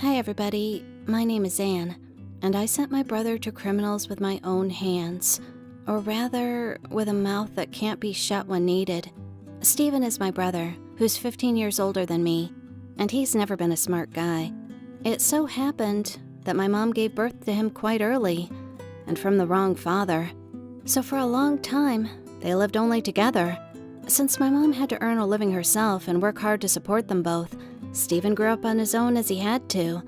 Hi everybody, my name is Anne, and I sent my brother to criminals with my own hands, or rather, with a mouth that can't be shut when needed. Steven is my brother, who's 15 years older than me, and he's never been a smart guy. It so happened that my mom gave birth to him quite early, and from the wrong father. So for a long time, they lived only together. Since my mom had to earn a living herself and work hard to support them both, Steven grew up on his own as he had to.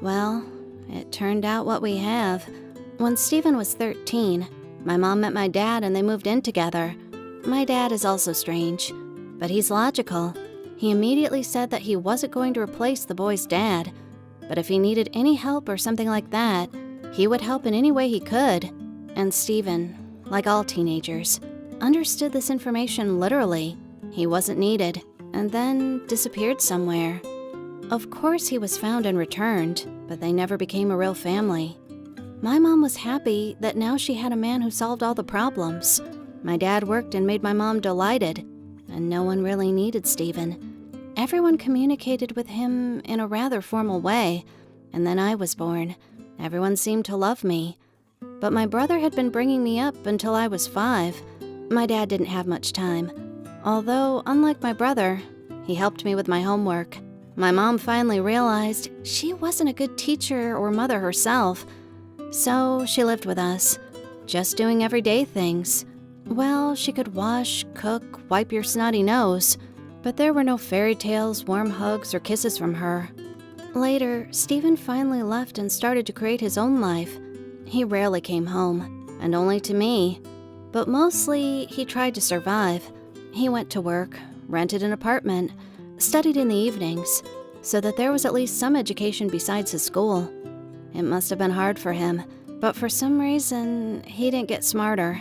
Well, it turned out what we have. When Steven was 13, my mom met my dad and they moved in together. My dad is also strange, but he's logical. He immediately said that he wasn't going to replace the boy's dad, but if he needed any help or something like that, he would help in any way he could. And Steven, like all teenagers, understood this information literally. He wasn't needed, and then disappeared somewhere. Of course he was found and returned, but they never became a real family. My mom was happy that now she had a man who solved all the problems. My dad worked and made my mom delighted, and no one really needed Steven. Everyone communicated with him in a rather formal way, and then I was born. Everyone seemed to love me. But my brother had been bringing me up until I was 5. My dad didn't have much time. Although, unlike my brother, he helped me with my homework. My mom finally realized she wasn't a good teacher or mother herself, so she lived with us, just doing everyday things. Well, she could wash, cook, wipe your snotty nose, but there were no fairy tales, warm hugs, or kisses from her. Later, Steven finally left and started to create his own life. He rarely came home, and only to me, but mostly he tried to survive. He went to work, rented an apartment, studied in the evenings, so that there was at least some education besides his school. It must have been hard for him, but for some reason, he didn't get smarter.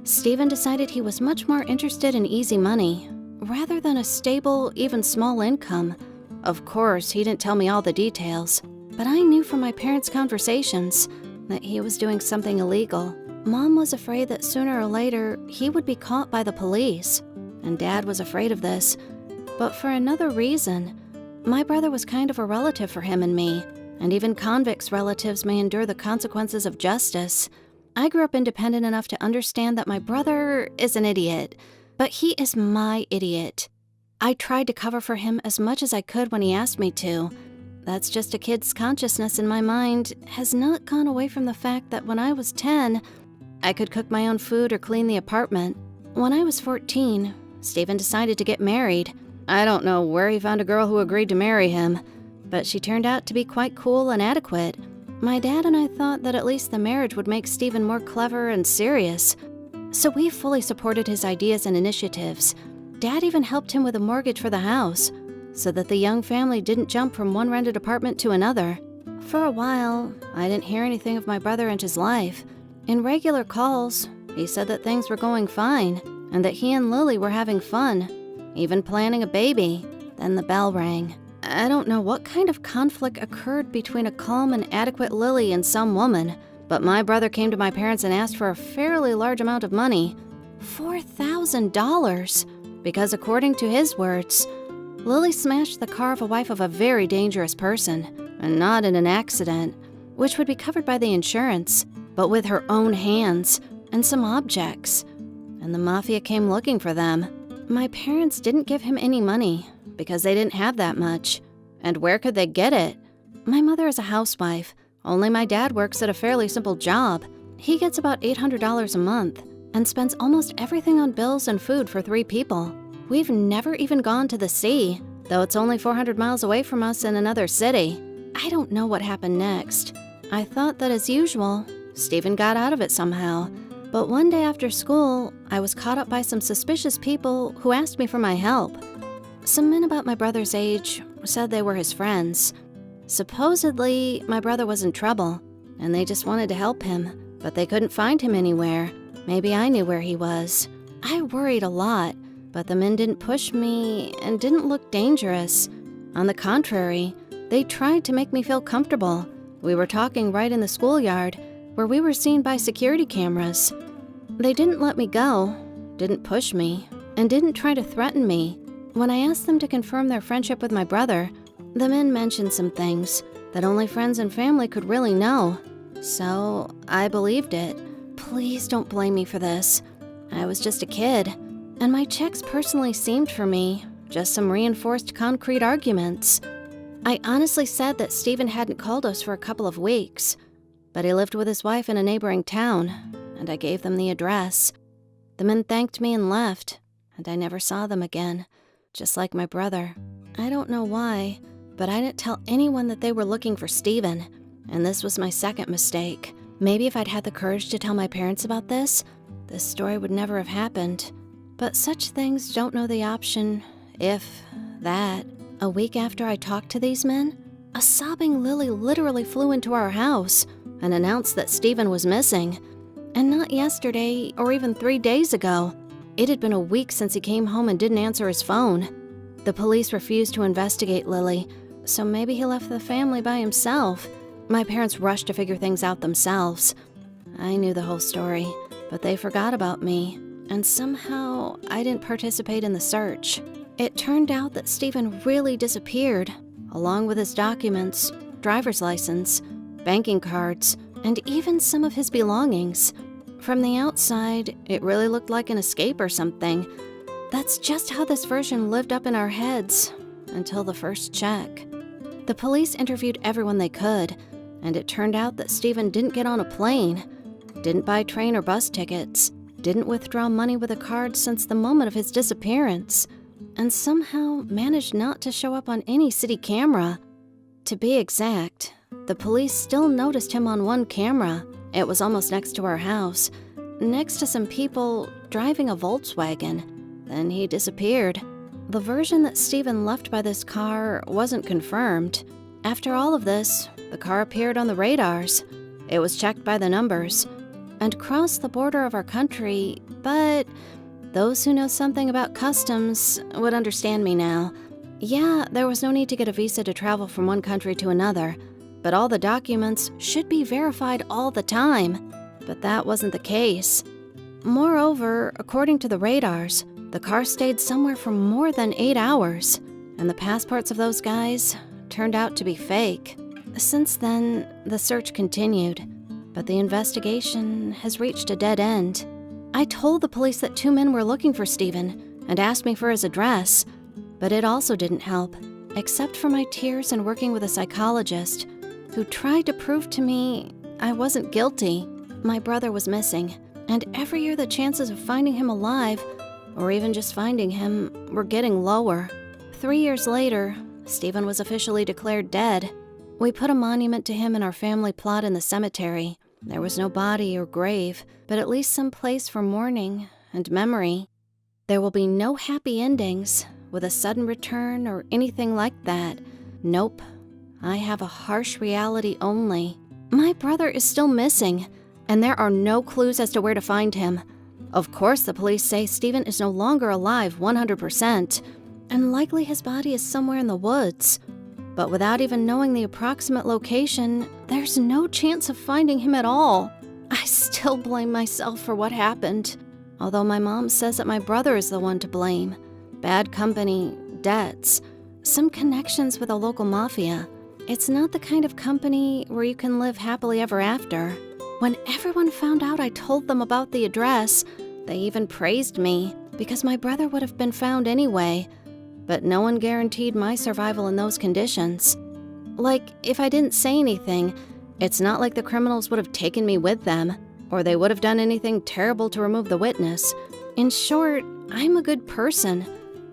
Steven decided he was much more interested in easy money, rather than a stable, even small income. Of course, he didn't tell me all the details, but I knew from my parents' conversations that he was doing something illegal. Mom was afraid that sooner or later, he would be caught by the police, and Dad was afraid of this. But for another reason, my brother was kind of a relative for him and me, and even convicts' relatives may endure the consequences of justice. I grew up independent enough to understand that my brother is an idiot, but he is my idiot. I tried to cover for him as much as I could when he asked me to. That's just a kid's consciousness in my mind has not gone away from the fact that when I was 10, I could cook my own food or clean the apartment. When I was 14, Steven decided to get married. I don't know where he found a girl who agreed to marry him, but she turned out to be quite cool and adequate. My dad and I thought that at least the marriage would make Steven more clever and serious, so we fully supported his ideas and initiatives. Dad even helped him with a mortgage for the house, so that the young family didn't jump from one rented apartment to another. For a while, I didn't hear anything of my brother and his life. In regular calls, he said that things were going fine, and that he and Lily were having fun, even planning a baby. Then the bell rang. I don't know what kind of conflict occurred between a calm and adequate Lily and some woman, but my brother came to my parents and asked for a fairly large amount of money, $4,000, because according to his words, Lily smashed the car of a wife of a very dangerous person, and not in an accident, which would be covered by the insurance, but with her own hands and some objects, and the mafia came looking for them. My parents didn't give him any money because they didn't have that much, and where could they get it? My mother is a housewife, only my dad works at a fairly simple job. He gets about $800 a month and spends almost everything on bills and food for 3 people. We've never even gone to the sea, though it's only 400 miles away from us in another city. I don't know what happened next. I thought that as usual, Steven got out of it somehow. But one day after school, I was caught up by some suspicious people who asked me for my help. Some men about my brother's age said they were his friends. Supposedly, my brother was in trouble, and they just wanted to help him, but they couldn't find him anywhere. Maybe I knew where he was. I worried a lot, but the men didn't push me and didn't look dangerous. On the contrary, they tried to make me feel comfortable. We were talking right in the schoolyard, where we were seen by security cameras. They didn't let me go, didn't push me, and didn't try to threaten me. When I asked them to confirm their friendship with my brother, the men mentioned some things, that only friends and family could really know. So I believed it. Please don't blame me for this. I was just a kid, and my checks personally seemed for me just some reinforced concrete arguments. I honestly said that Stephen hadn't called us for a couple of weeks, but he lived with his wife in a neighboring town, and I gave them the address. The men thanked me and left, and I never saw them again, just like my brother. I don't know why, but I didn't tell anyone that they were looking for Stephen, and this was my second mistake. Maybe if I'd had the courage to tell my parents about this story would never have happened. But such things don't know the option, if that. A week after I talked to these men, a sobbing Lily literally flew into our house and announced that Stephen was missing. And not yesterday or even 3 days ago. It had been a week since he came home and didn't answer his phone. The police refused to investigate Lily, so maybe he left the family by himself. My parents rushed to figure things out themselves. I knew the whole story, but they forgot about me, and somehow I didn't participate in the search. It turned out that Stephen really disappeared, along with his documents, driver's license, banking cards, and even some of his belongings. From the outside, it really looked like an escape or something. That's just how this version lived up in our heads, until the first check. The police interviewed everyone they could, and it turned out that Stephen didn't get on a plane, didn't buy train or bus tickets, didn't withdraw money with a card since the moment of his disappearance, and somehow managed not to show up on any city camera. To be exact, the police still noticed him on one camera. It was almost next to our house, next to some people driving a Volkswagen. Then he disappeared. The version that Stephen left by this car wasn't confirmed. After all of this, the car appeared on the radars. It was checked by the numbers and crossed the border of our country, but those who know something about customs would understand me now. Yeah, there was no need to get a visa to travel from one country to another, but all the documents should be verified all the time. But that wasn't the case. Moreover, according to the radars, the car stayed somewhere for more than 8 hours, and the passports of those guys turned out to be fake. Since then, the search continued, but the investigation has reached a dead end. I told the police that 2 men were looking for Stephen and asked me for his address, but it also didn't help, except for my tears and working with a psychologist who tried to prove to me I wasn't guilty. My brother was missing, and every year the chances of finding him alive, or even just finding him, were getting lower. 3 years later, Stephen was officially declared dead. We put a monument to him in our family plot in the cemetery. There was no body or grave, but at least some place for mourning and memory. There will be no happy endings with a sudden return or anything like that. Nope. I have a harsh reality only. My brother is still missing, and there are no clues as to where to find him. Of course, the police say Stephen is no longer alive 100%, and likely his body is somewhere in the woods. But without even knowing the approximate location, there's no chance of finding him at all. I still blame myself for what happened, although my mom says that my brother is the one to blame. Bad company, debts, some connections with a local mafia. It's not the kind of company where you can live happily ever after. When everyone found out I told them about the address, they even praised me because my brother would have been found anyway. But no one guaranteed my survival in those conditions. Like, if I didn't say anything, it's not like the criminals would have taken me with them, or they would have done anything terrible to remove the witness. In short, I'm a good person,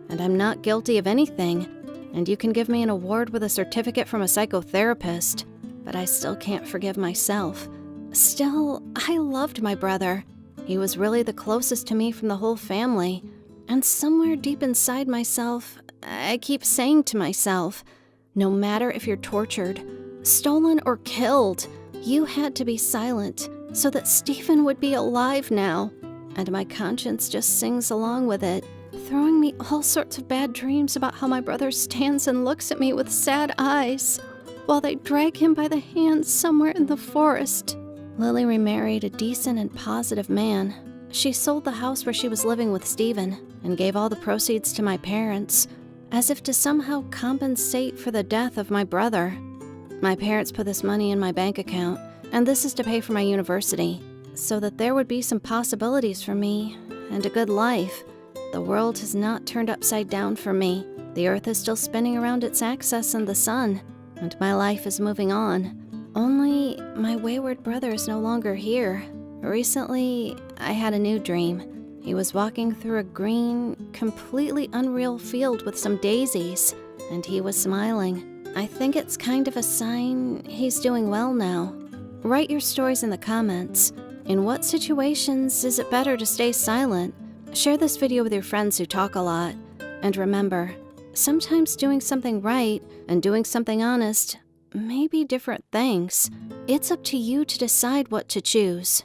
and I'm not guilty of anything, and you can give me an award with a certificate from a psychotherapist, but I still can't forgive myself. Still, I loved my brother. He was really the closest to me from the whole family, and somewhere deep inside myself, I keep saying to myself, no matter if you're tortured, stolen, or killed, you had to be silent so that Stephen would be alive now. And my conscience just sings along with it, throwing me all sorts of bad dreams about how my brother stands and looks at me with sad eyes while they drag him by the hand somewhere in the forest. Lily remarried a decent and positive man. She sold the house where she was living with Stephen and gave all the proceeds to my parents, as if to somehow compensate for the death of my brother. My parents put this money in my bank account, and this is to pay for my university, so that there would be some possibilities for me and a good life. The world has not turned upside down for me. The earth is still spinning around its axis in the sun, and my life is moving on. Only my wayward brother is no longer here. Recently, I had a new dream. He was walking through a green, completely unreal field with some daisies, and he was smiling. I think it's kind of a sign he's doing well now. Write your stories in the comments. In what situations is it better to stay silent? Share this video with your friends who talk a lot. And remember, sometimes doing something right and doing something honest may be different things. It's up to you to decide what to choose.